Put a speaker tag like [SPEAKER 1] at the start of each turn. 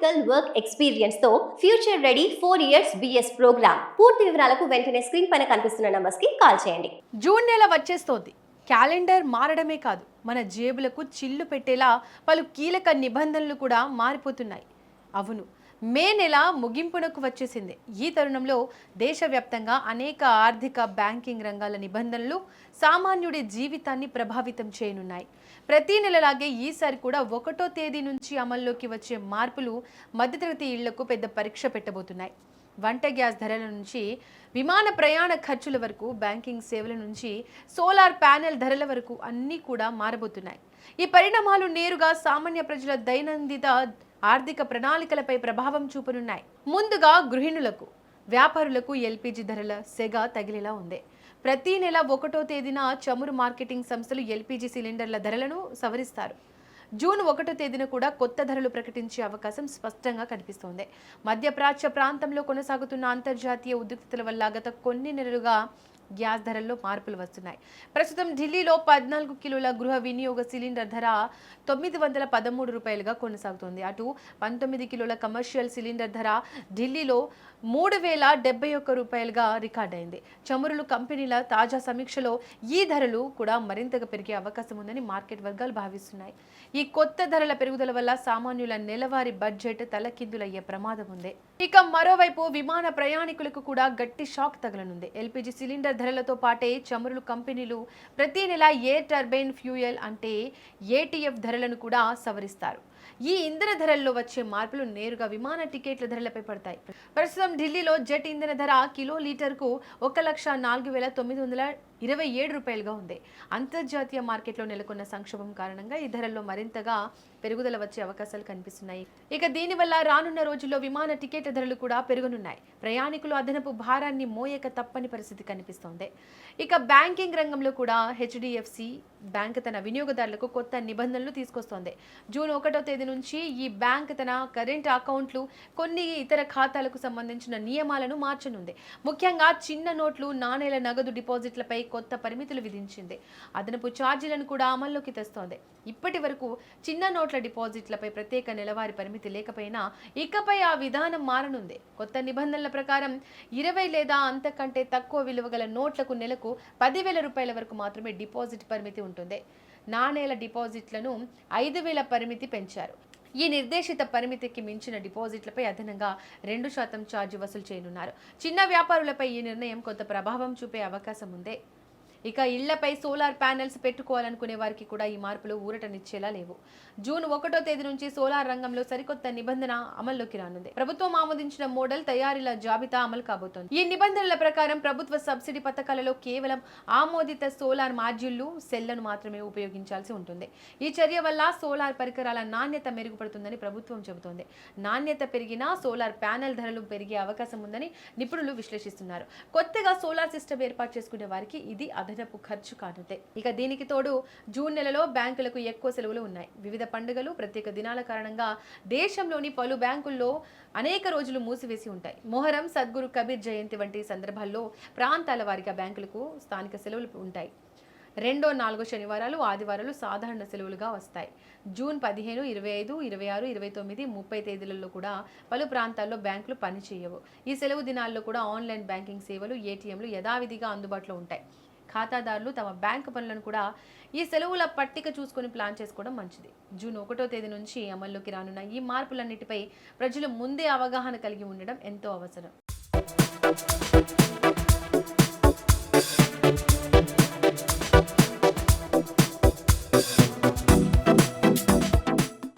[SPEAKER 1] Practical work experience తో future ready 4 years BS program. పూర్తి వివరాలకు వెంటనే స్క్రీన్ పైన కనిపిస్తున్న నంబర్స్ కి కాల్ చేయండి.
[SPEAKER 2] జూన్ నెల వచ్చేస్తోంది. క్యాలెండర్ మారడమే కాదు, మన జేబులకు చిల్లు పెట్టేలా పలు కీలక నిబంధనలు కూడా మారిపోతున్నాయి. అవును, మే నెల ముగింపునకు వచ్చేసింది. ఈ తరుణంలో దేశవ్యాప్తంగా అనేక ఆర్థిక బ్యాంకింగ్ రంగాల నిబంధనలు సామాన్యుడి జీవితాన్ని ప్రభావితం చేయనున్నాయి. ప్రతి నెలలాగే ఈసారి కూడా 1వ తేదీ నుంచి అమల్లోకి వచ్చే మార్పులు మధ్యతరగతి ఇళ్లకు పెద్ద పరీక్ష పెట్టబోతున్నాయి. వంట గ్యాస్ ధరల నుంచి విమాన ప్రయాణ ఖర్చుల వరకు, బ్యాంకింగ్ సేవల నుంచి సోలార్ ప్యానెల్ ధరల వరకు అన్నీ కూడా మారబోతున్నాయి. ఈ పరిణామాలు నేరుగా సామాన్య ప్రజల దైనందిన ఆర్థిక ప్రణాళికలపై ప్రభావం చూపనున్నాయి. ముందుగా గృహిణులకు, వ్యాపారులకు ఎల్పీజీ ధరల సెగ తగిలేలా ఉంది. ప్రతి నెల 1వ తేదీన చమురు మార్కెటింగ్ సంస్థలు ఎల్పీజీ సిలిండర్ల ధరలను సవరిస్తారు. జూన్ 1వ తేదీన కూడా కొత్త ధరలు ప్రకటించే అవకాశం స్పష్టంగా కనిపిస్తోంది. మధ్యప్రాచ్య ప్రాంతంలో కొనసాగుతున్న అంతర్జాతీయ ఉద్రిక్తతల వల్ల గత కొన్ని నెలలుగా గ్యాస్ ధరల్లో మార్పులు వస్తున్నాయి. ప్రస్తుతం ఢిల్లీలో 14 కిలోల గృహ వినియోగ సిలిండర్ ధర 913 రూపాయలుగా కొనసాగుతోంది. అటు 19 కిలోల కమర్షియల్ సిలిండర్ ధర ఢిల్లీలో 3071 రూపాయలుగా రికార్డైంది. చమురులు కంపెనీల తాజా సమీక్షలో ఈ ధరలు కూడా మరింతగా పెరిగే అవకాశం ఉందని మార్కెట్ వర్గాలు భావిస్తున్నాయి. ఈ కొత్త ధరల పెరుగుదల వల్ల సామాన్యుల నెలవారీ బడ్జెట్ తలకిందులయ్యే ప్రమాదం ఉంది. ఇక మరోవైపు విమాన ప్రయాణికులకు కూడా గట్టి షాక్ తగలనుంది. ఎల్పీజీ సిలిండర్ ధరలతో పాటే చమురులు కంపెనీలు ప్రతి నెల ఎయిర్ టర్బైన్ ఫ్యూయల్ అంటే ఏటీఎఫ్ ధరలను కూడా సవరిస్తారు. ఈ ఇంధన ధరల్లో వచ్చే మార్పులు నేరుగా విమాన టికెట్ల ధరలపై పడతాయి. ప్రస్తుతం ఢిల్లీలో జెట్ ఇంధన ధర కిలో లీటర్కు 1,04,927 రూపాయలుగా ఉంది. అంతర్జాతీయ మార్కెట్లో నెలకొన్న సంక్షోభం కారణంగా ఈ ధరల్లో మరింతగా పెరుగుదల వచ్చే అవకాశాలు కనిపిస్తున్నాయి. ఇక దీనివల్ల రానున్న రోజుల్లో విమాన టికెట్ల ధరలు కూడా పెరగనున్నాయి. ప్రయాణికులు అదనపు భారాన్ని మోయక తప్పని పరిస్థితి కనిపిస్తోంది. ఇక బ్యాంకింగ్ రంగంలో కూడా హెచ్డిఎఫ్సి బ్యాంక్ తన వినియోగదారులకు కొత్త నిబంధనలు తీసుకొస్తోంది. జూన్ 1వ తేదీ నుంచి ఈ బ్యాంక్ తన కరెంట్ అకౌంట్లు, కొన్ని ఇతర ఖాతాలకు సంబంధించిన నియమాలను మార్చనుంది. ముఖ్యంగా చిన్న నోట్లు, నాణేల నగదు డిపాజిట్లపై కొత్త పరిమితులు విధించింది. అదనపు ఛార్జీలను కూడా అమల్లోకి తెస్తోంది. ఇప్పటి వరకు చిన్న నోట్ల డిపాజిట్లపై ప్రత్యేక నెలవారీ పరిమితి లేకపోయినా ఇకపై ఆ విధానం మారనుంది. కొత్త నిబంధనల ప్రకారం 20 లేదా అంతకంటే తక్కువ విలువ గల నోట్లకు నెలకు 10,000 రూపాయల వరకు మాత్రమే డిపాజిట్ పరిమితి ఉంటుంది. నాణేల డిపాజిట్లను 5,000 పరిమితి పెంచారు. ఈ నిర్దేశిత పరిమితికి మించిన డిపాజిట్లపై అదనంగా 2% ఛార్జీ వసూలు చేయనున్నారు. చిన్న వ్యాపారులపై ఈ నిర్ణయం కొంత ప్రభావం చూపే అవకాశం ఉంది. ఇక ఇళ్లపై సోలార్ ప్యానెల్స్ పెట్టుకోవాలనుకునే వారికి కూడా ఈ మార్పులు ఊరటనిచ్చేలా లేవు. జూన్ 1వ తేదీ నుంచి సోలార్ రంగంలో సరికొత్త నిబంధన అమల్లోకి రానుంది. ప్రభుత్వం ఆమోదించిన మోడల్ తయారీల జాబితా అమలు కాబోతోంది. ఈ నిబంధనల ప్రకారం ప్రభుత్వ సబ్సిడీ పథకాలలో కేవలం ఆమోదిత సోలార్ మాడ్యూళ్లు, సెల్లను మాత్రమే ఉపయోగించాల్సి ఉంటుంది. ఈ చర్య వల్ల సోలార్ పరికరాల నాణ్యత మెరుగుపడుతుందని ప్రభుత్వం చెబుతోంది. నాణ్యత పెరిగినా సోలార్ ప్యానెల్ ధరలు పెరిగే అవకాశం ఉందని నిపుణులు విశ్లేషిస్తున్నారు. కొత్తగా సోలార్ సిస్టమ్ ఏర్పాటు చేసుకునే వారికి ఇది అదనపు ఖర్చు కానుంది. ఇక దీనికి తోడు జూన్ నెలలో బ్యాంకులకు ఎక్కువ సెలవులు ఉన్నాయి. వివిధ పండుగలు, ప్రత్యేక దినాల కారణంగా దేశంలోని పలు బ్యాంకుల్లో అనేక రోజులు మూసివేసి ఉంటాయి. మొహరం, సద్గురు కబీర్ జయంతి వంటి సందర్భాల్లో ప్రాంతాల వారీగా బ్యాంకులకు స్థానిక సెలవులు ఉంటాయి. 2, 4 శనివారాలు, ఆదివారాలు సాధారణ సెలవులుగా వస్తాయి. జూన్ 15, 25, 26, 29, 30 తేదీలలో కూడా పలు ప్రాంతాల్లో బ్యాంకులు పనిచేయవు. ఈ సెలవు దినాల్లో కూడా ఆన్లైన్ బ్యాంకింగ్ సేవలు, ఏటీఎంలు యథావిధిగా అందుబాటులో ఉంటాయి. ఖాతాదారులు తమ బ్యాంకు పనులను కూడా ఈ సెలవుల పట్టిక చూసుకొని ప్లాన్ చేసుకోవడం మంచిది. జూన్ 1వ తేదీ నుంచి అమల్లోకి రానున్న ఈ మార్పులన్నిటిపై ప్రజలు ముందే అవగాహన కలిగి ఉండడం ఎంతో అవసరం.